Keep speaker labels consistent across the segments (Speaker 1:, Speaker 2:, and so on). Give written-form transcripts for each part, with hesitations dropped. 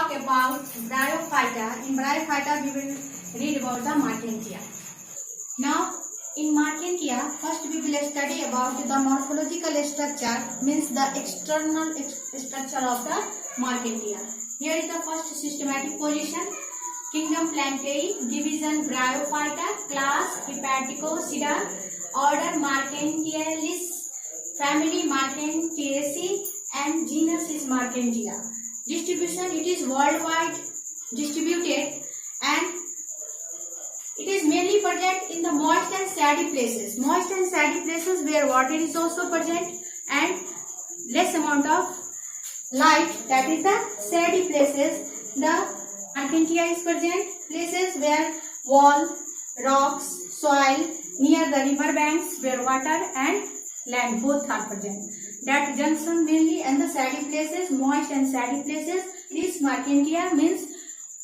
Speaker 1: talk about Bryophyta. In Bryophyta, we will read about the Marchantia. Now, in Marchantia, first we will study about the morphological structure, means the external structure of the Marchantia. Here is the first systematic position. Kingdom Plantae, division Bryophyta, class Hepaticocida, order Marchantialis, family Marchantiaceae, and genus is Marchantia. Distribution, it is worldwide distributed and it is mainly present in the moist and sandy places. Moist and sandy places where water is also present and less amount of light, that is the sandy places. The Marchantia is present places where wall, rocks, soil, near the river banks where water and land both are present. That junction mainly and the sandy places, moist and sandy places, this Marchantia means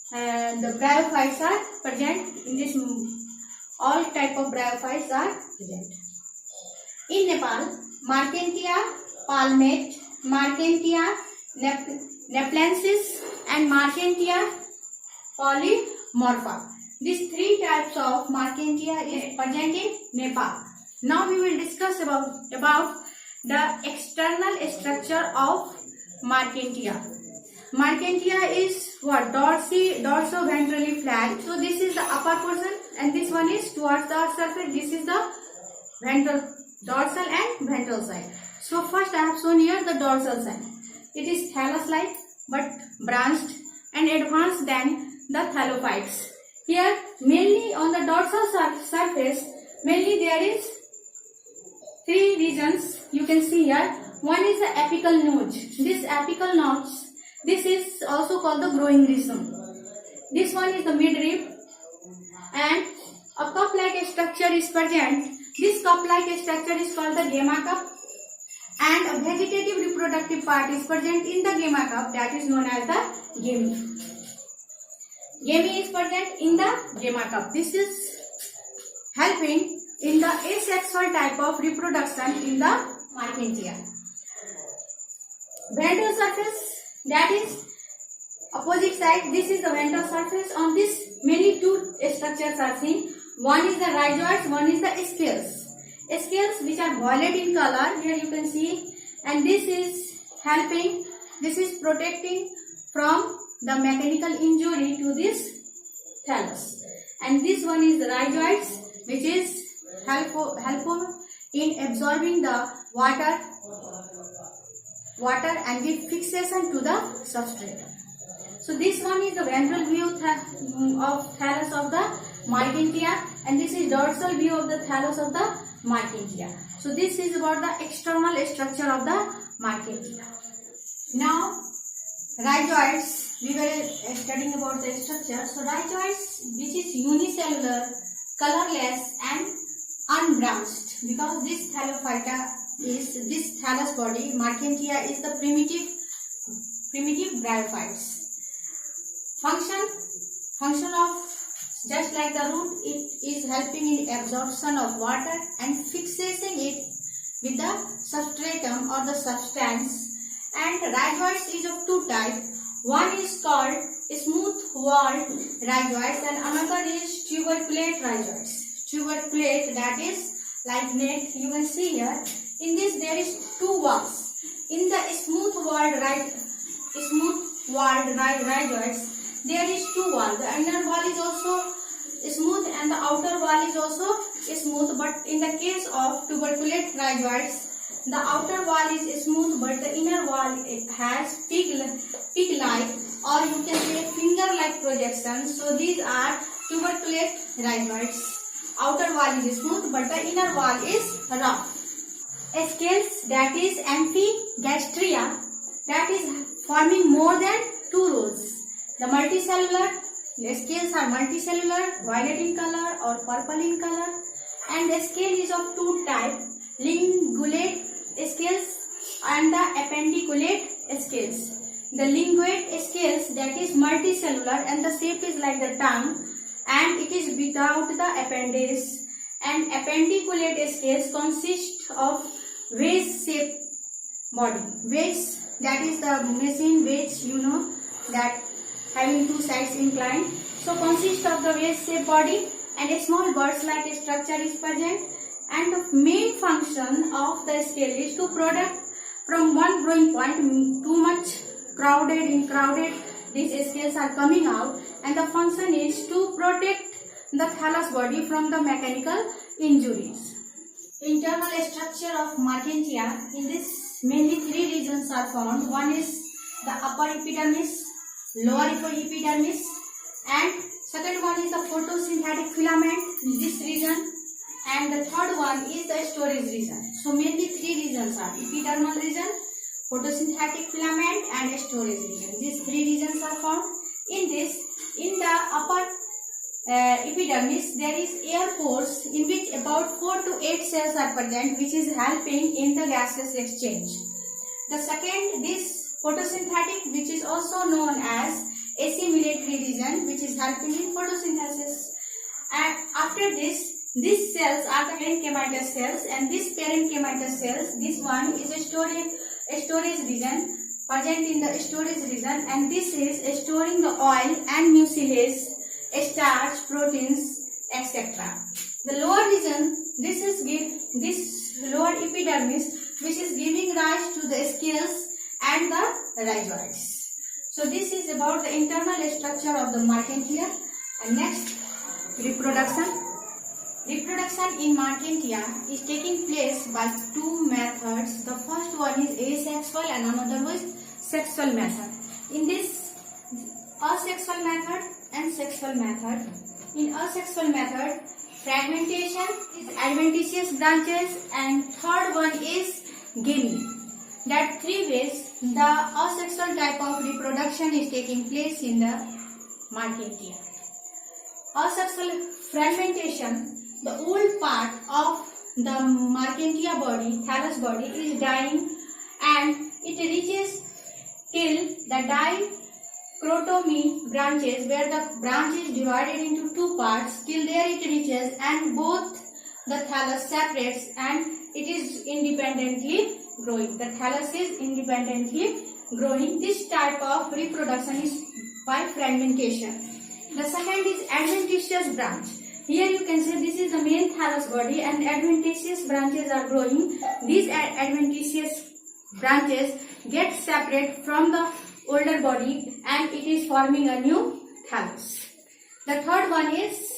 Speaker 1: the bryophytes are present in this. All type of bryophytes are present. In Nepal, Marchantia palmate, Marchantia neplensis and Marchantia polymorpha. These three types of Marchantia is present in Nepal. Now we will discuss about the external structure of Marchantia. Marchantia is what? Dorso-ventrally flat. So this is the upper portion and this one is towards the surface. This is the dorsal and ventral side. So first I have shown here the dorsal side. It is thallus-like but branched and advanced than the thallophytes. Here mainly on the dorsal surface, mainly there is three regions you can see here. One is the apical notch. This apical notch, this is also called the growing rhizome. This one is the midrib and a cup-like structure is present. This cup-like structure is called the gamma cup and a vegetative reproductive part is present in the gamma cup, that is known as the gamete. Gamete is present in the gamma cup. This is helping in the asexual type of reproduction in the Marchantia. Ventral surface, that is opposite side. This is the ventral surface. On this mainly two structures are seen. One is the rhizoids, one is the scales. Scales which are violet in color, here you can see, and this is helping, this is protecting from the mechanical injury to this thallus. And this one is the rhizoids, which is helpful in absorbing the water and give fixation to the substrate. So this one is the ventral view of thallus of the Marchantia and this is dorsal view of the thallus of the Marchantia. So this is about the external structure of the Marchantia. Now rhizoids, we were studying about the structure. So rhizoids, which is unicellular, colorless and unbranched, because this thallophyta is this thallus body. Marchantia is the primitive bryophytes. Function of just like the root, it is helping in absorption of water and fixating it with the substratum or the substance. And rhizoids is of two types. One is called smooth-walled rhizoids and another is tuberculate rhizoids. Tuberculate, that is like net, you can see here. In this there is two walls. In the smooth-walled rhizoids, there is two walls. The inner wall is also smooth and the outer wall is also smooth, but in the case of tuberculate rhizoids, the outer wall is smooth but the inner wall it has pig-like or you can say finger-like projections. So these are tuberculate rhizoids. Outer wall is smooth but the inner wall is rough. Scales, that is Amphigastria, that is forming more than two rows. The multicellular, the scales are multicellular, violet in color or purple in color, and the scale is of two types, linguate scales and the appendiculate scales. The linguate scales, that is multicellular and the shape is like the tongue and it is without the appendage, and appendiculate scales consist of wedge-shaped body. Wedge, that is the machine wedge, you know that having two sides inclined. So consists of the vase-shaped body and a small birds-like structure is present. And the main function of the scale is to protect from one growing point. Too much crowded, these scales are coming out, and the function is to protect the thallus body from the mechanical injuries. Internal structure of Marchantia. In this, mainly three regions are found. One is the upper epidermis, lower epidermis, and second one is the photosynthetic filament in this region, and the third one is the storage region. So mainly three regions are epidermal region, photosynthetic filament, and storage region. These three regions are found. In the upper epidermis, there is air pores in which about 4 to 8 cells are present, which is helping in the gaseous exchange. The second, this photosynthetic, which is also known as assimilatory region, which is helping in photosynthesis. And after this, these cells are the parenchymatous cells, and these parenchymatous cells, this one is a storage region, present in the storage region, and this is storing the oil and mucilage, starch, proteins, etc. The lower region, this lower epidermis, which is giving rise to the scales and the rhizoids. So this is about the internal structure of the Marchantia. And next, reproduction. Reproduction in Marchantia is taking place by two methods. The first one is asexual and another is sexual method. In this asexual method and sexual method, in asexual method, fragmentation is adventitious branches, and third one is gamete. That three ways the asexual type of reproduction is taking place in the Marchantia. Asexual fragmentation, the old part of the Marchantia body, thallus body, is dying, and it reaches till the dichrotomy branches, where the branch is divided into two parts. Till there it reaches, and both the thallus separates, and it is independently growing. The thallus is independently growing. This type of reproduction is by fragmentation. The second is adventitious branch. Here you can say this is the main thallus body, and adventitious branches are growing. These adventitious branches get separate from the older body, and it is forming a new thallus. The third one is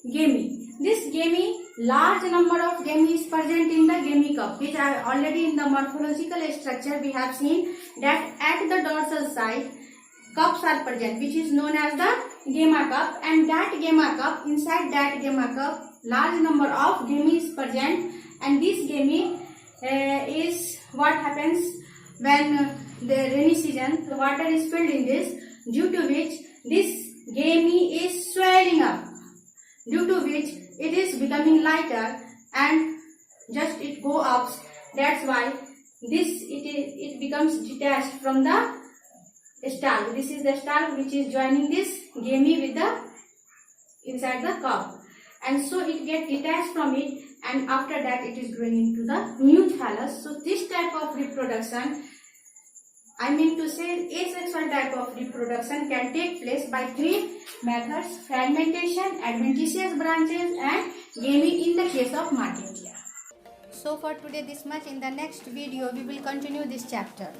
Speaker 1: gamete. This gamete, large number of gamete is present in the gamete cup, which are already in the morphological structure. We have seen that at the dorsal side, cups are present, which is known as the gamma cup, and that gamma cup, inside that gamma cup, large number of gamete is present, and this gamete is what happens when the rainy season, the water is filled in this, due to which this gamete is swelling up, due to which it is becoming lighter and just it go up. That's why it becomes detached from the stalk. This is the stalk which is joining this gamete with the inside the cup, and so it gets detached from it, and after that it is growing into the new thallus. So this type of reproduction, I mean to say asexual type of reproduction, can take place by three methods: fragmentation, adventitious branches, and gamete in the case of Marchantia. So for today this much. In the next video we will continue this chapter.